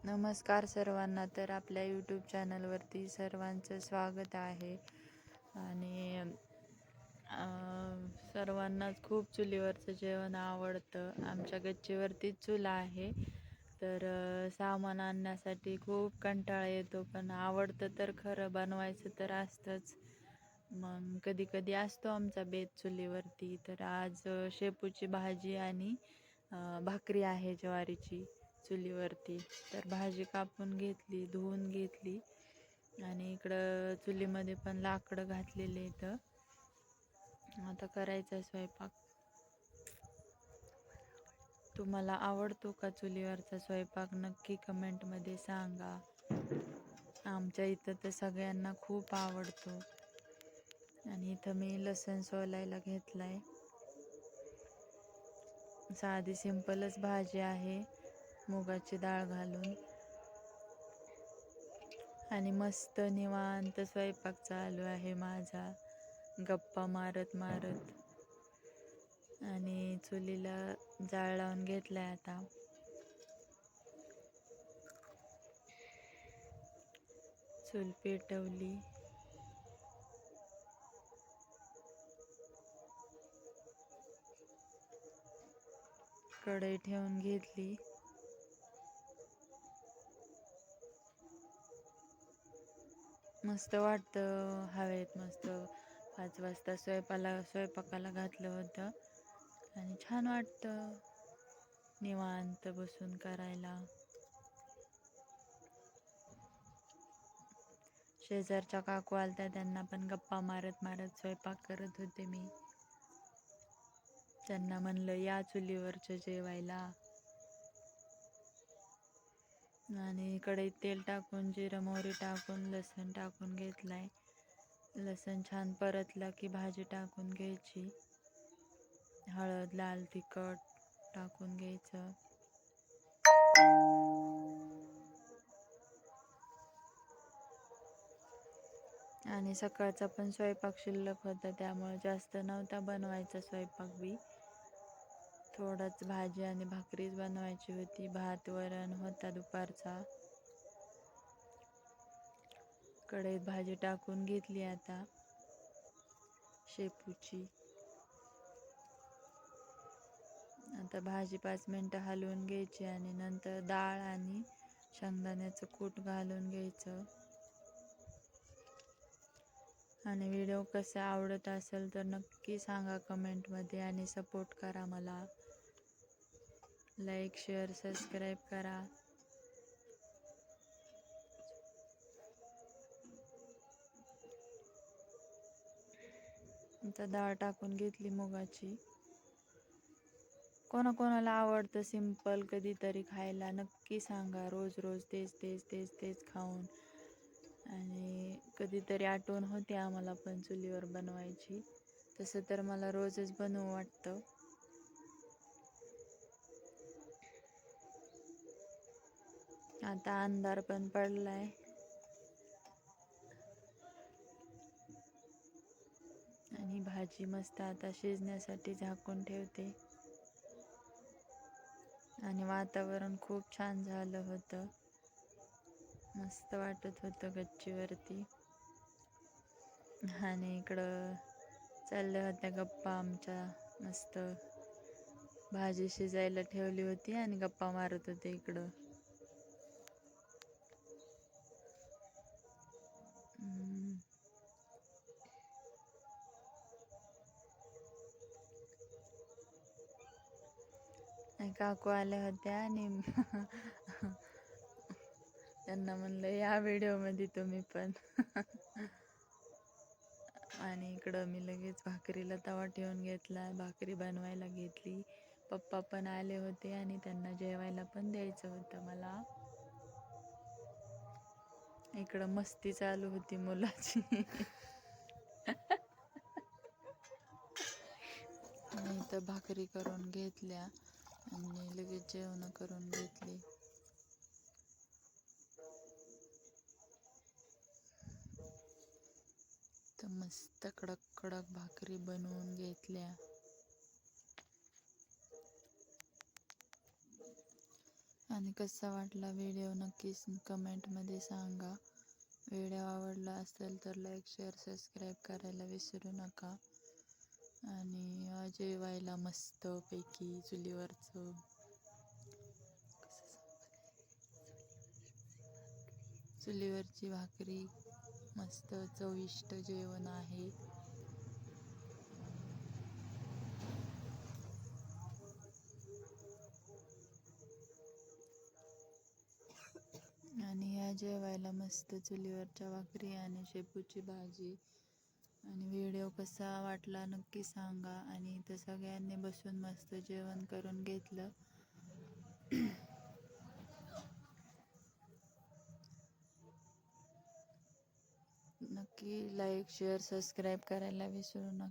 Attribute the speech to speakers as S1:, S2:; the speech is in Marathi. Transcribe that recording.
S1: नमस्कार सर्वांना. तर आपल्या यूट्यूब चॅनलवरती सर्वांचं स्वागत आहे. आणि सर्वांनाच खूप चुलीवरचं जेवण आवडतं. आमच्या गच्चीवरतीच चूल आहे. तर सामान आणण्यासाठी खूप कंटाळा येतो, पण आवडतं तर खरं, बनवायचं तर असतंच. मग कधी कधी असतो आमचा बेत चुलीवरती. तर आज शेपूची भाजी आणि भाकरी आहे ज्वारीची चुलीवरती. तर भाजी कापून घेतली, धुवून घेतली आणि इकडं चुलीमध्ये पण लाकडं घातलेले इथं. आता करायचा स्वयंपाक. तुम्हाला आवडतो का चुलीवरचा स्वयंपाक? नक्की कमेंटमध्ये सांगा. आमच्या इथं तर सगळ्यांना खूप आवडतो. आणि इथं मी लसूण सोलायला घेतलाय. साधी सिंपलच भाजी आहे, मुगाची डाळ घालून. आणि मस्त निवांत स्वयंपाक चालू आहे माझा, गप्पा मारत मारत. आणि चुलीला जाळ लावून घेतलाय आता. चूल पेटवली. कढई ठेवून घेतली. मस्त वाटतं हवेत. मस्त 5 वाजता स्वयंपाकाला घातलं होतं आणि छान वाटतं निवांत बसून करायला. शेजारच्या काकू आलत्या, त्यांना पण गप्पा मारत मारत स्वयंपाक करत होते मी. त्यांना म्हणलं या चुलीवरचं जेवायला. आणि कढईत तेल टाकून जिरं मोहरी टाकून लसूण टाकून घेतलाय. लसूण छान परतला की भाजी टाकून घ्यायची. हळद, लाल तिखट टाकून घ्यायचं. आणि सकाळचा पण स्वयंपाक शिल्लक होता, त्यामुळे जास्त नव्हता बनवायचा स्वयंपाक बी. थोडंच भाजी आणि भाकरीच बनवायची होती. भात वरण होता दुपारचा. कढईत भाजी टाकून घेतली आता शेपूची. आता भाजी 5 मिनटं हलवून घ्यायची आणि नंतर डाळ आणि शेंगदाण्याचं कूट घालून घ्यायचं. आणि व्हिडिओ कसा आवडत असेल तर नक्की सांगा कमेंटमध्ये आणि सपोर्ट करा मला. लाईक, शेअर, सबस्क्राईब करा. आता डाळ टाकून घेतली मुगाची. कोणाकोणाला आवडतं सिंपल कधीतरी खायला, नक्की सांगा. रोज रोज तेच तेच तेच तेच खाऊन. आणि कधीतरी आठवण होते आम्हाला पण चुलीवर बनवायची. तसं तर मला रोजच बनवू वाटतं. आता अंधार पण पडलाय. आणि भाजी मस्त आता शिजण्यासाठी झाकून ठेवते. आणि वातावरण खूप छान झालं होतं. मस्त वाटत होतं गच्चीवरती. आणि इकडं चालल्या होत्या गप्पा आमच्या. मस्त भाजी शिजायला ठेवली होती आणि गप्पा मारत होते इकडं. काकू आल्या होत्या आणि त्यांना म्हणलं या व्हिडिओमध्ये तुम्ही पण. आणि इकडं मी लगेच भाकरीला तवा ठेवून घेतला, भाकरी बनवायला घेतली. पप्पा पण आले होते आणि त्यांना जेवायला पण द्यायचं होतं मला. इकडं मस्ती चालू होती मुलाची. मी इथं भाकरी करून घेतल्या आणि लगेच जेवण करून घेतली. तर मस्त कडक कडक भाकरी बनवून घेतल्या. आणि कसा वाटला व्हिडिओ नक्कीच कमेंटमध्ये सांगा. व्हिडिओ आवडला असेल तर लाईक शेअर सबस्क्राईब करायला विसरू नका. आणि जेवायला मस्तपैकी चुलीवरची भाकरी, मस्त चविष्ट जेवण आहे. आणि या जेवायला मस्त चुलीवरच्या भाकरी आणि शेपूची भाजी. आणि व्हिडिओ कसा वाटला नक्की सांगा. आणि इथं सगळ्यांनी बसून मस्त जेवण करून घेतलं. नक्की लाईक शेअर सबस्क्राईब करायला विसरू नका.